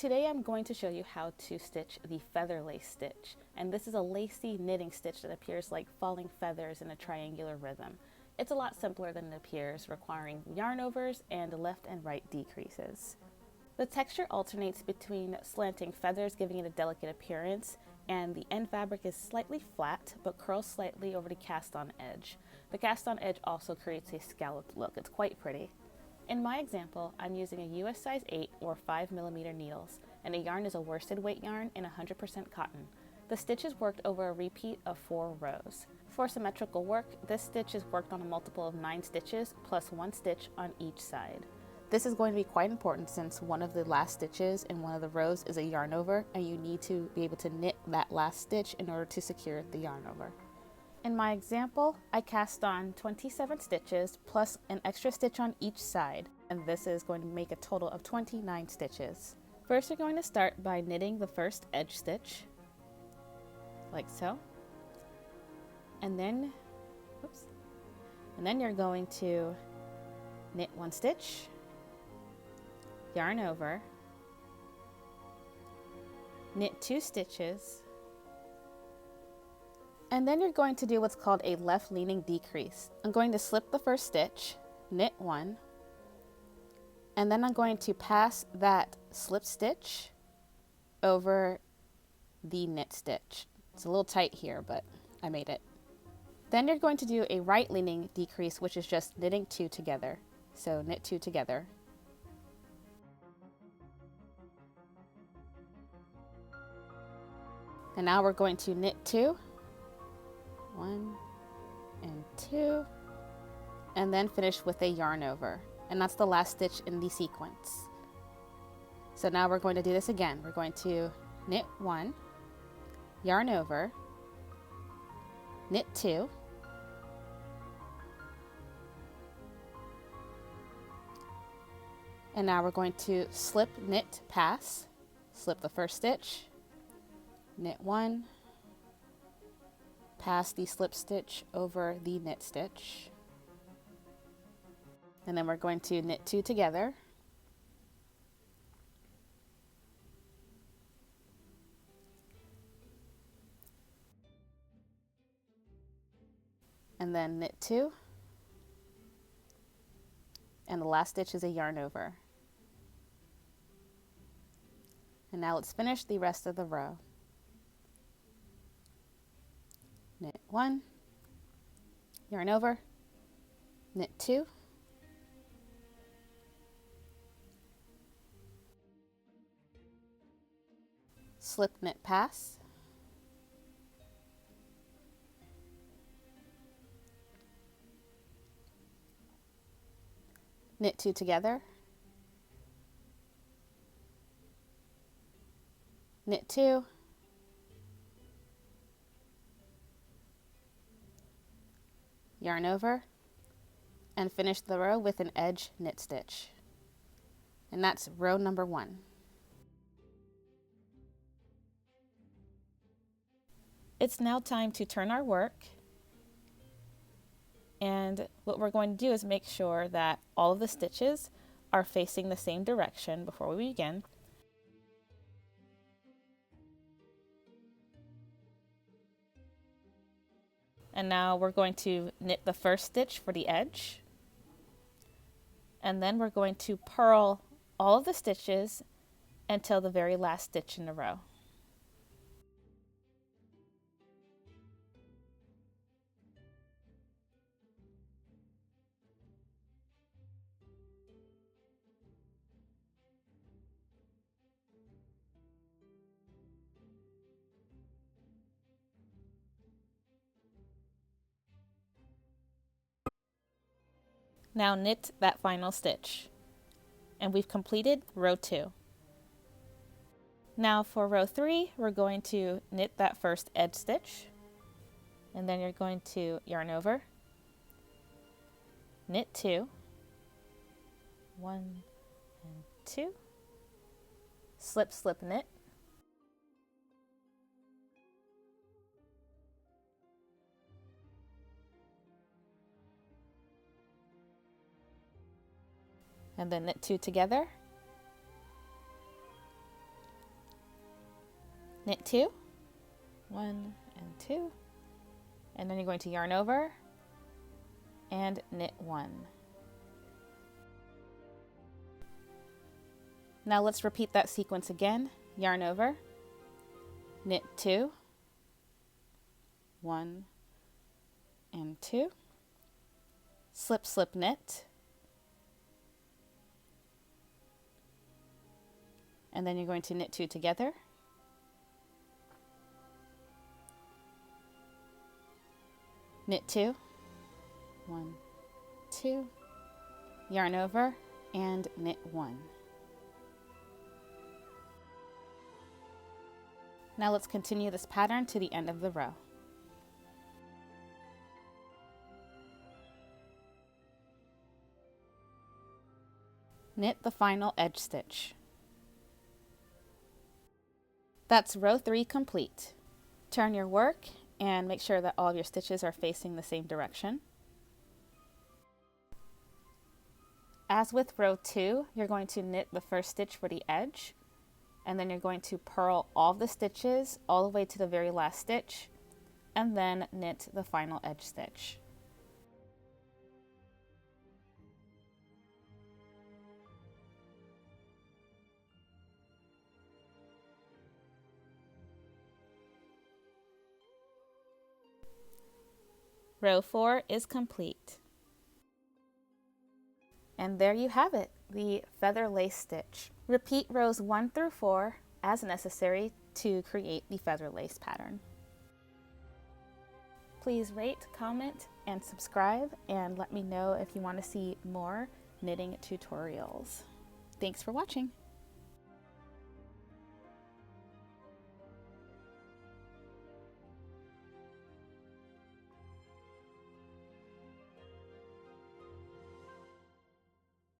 today I'm going to show you how to stitch the feather lace stitch, and this is a lacy knitting stitch that appears like falling feathers in a triangular rhythm. It's a lot simpler than it appears, requiring yarn overs and left and right decreases. The texture alternates between slanting feathers, giving it a delicate appearance, and the end fabric is slightly flat but curls slightly over the cast on edge. The cast on edge also creates a scalloped look. It's quite pretty. In my example, I'm using a US size 8 or 5mm needles, and the yarn is a worsted weight yarn in 100% cotton. The stitch is worked over a repeat of 4 rows. For symmetrical work, this stitch is worked on a multiple of 9 stitches plus 1 stitch on each side. This is going to be quite important since one of the last stitches in one of the rows is a yarn over, and you need to be able to knit that last stitch in order to secure the yarn over. In my example, I cast on 27 stitches plus an extra stitch on each side, and this is going to make a total of 29 stitches. First, you're going to start by knitting the first edge stitch, like so, and then you're going to knit 1 stitch, yarn over, knit 2 stitches, and then you're going to do what's called a left leaning decrease. I'm going to slip the first stitch, knit 1, and then I'm going to pass that slip stitch over the knit stitch. It's a little tight here, but I made it. Then you're going to do a right leaning decrease, which is just knitting 2 together. So knit 2 together. And now we're going to knit 2. 1 and 2, and then finish with a yarn over, and that's the last stitch in the sequence. So now we're going to do this again. We're going to knit 1, yarn over, knit 2, and now we're going to slip, knit, pass, slip the first stitch, knit 1, pass the slip stitch over the knit stitch, and then we're going to knit 2 together, and then knit 2, and the last stitch is a yarn over. And now let's finish the rest of the row. Knit 1, yarn over, knit 2, slip, knit, pass, knit 2 together, knit 2, yarn over, and finish the row with an edge knit stitch. And that's row number 1. It's now time to turn our work, and what we're going to do is make sure that all of the stitches are facing the same direction before we begin. And now we're going to knit the first stitch for the edge, and then we're going to purl all of the stitches until the very last stitch in the row. Now knit that final stitch, and we've completed row 2. Now for row 3, we're going to knit that first edge stitch, and then you're going to yarn over, knit 2, 1 and 2, slip, slip, knit, and then knit 2 together, knit 2, 1 and 2, and then you're going to yarn over and knit 1. Now let's repeat that sequence again. Yarn over, knit 2, 1 and 2, slip, slip, knit, and then you're going to knit 2 together, knit 2, 1, 2, yarn over and knit 1. Now let's continue this pattern to the end of the row. Knit the final edge stitch. That's row 3 complete. Turn your work and make sure that all of your stitches are facing the same direction. As with row 2, you're going to knit the first stitch for the edge, and then you're going to purl all the stitches all the way to the very last stitch, and then knit the final edge stitch. Row 4 is complete. And there you have it, the feather lace stitch. Repeat rows 1 through 4 as necessary to create the feather lace pattern. Please rate, comment, and subscribe, and let me know if you want to see more knitting tutorials. Thanks for watching.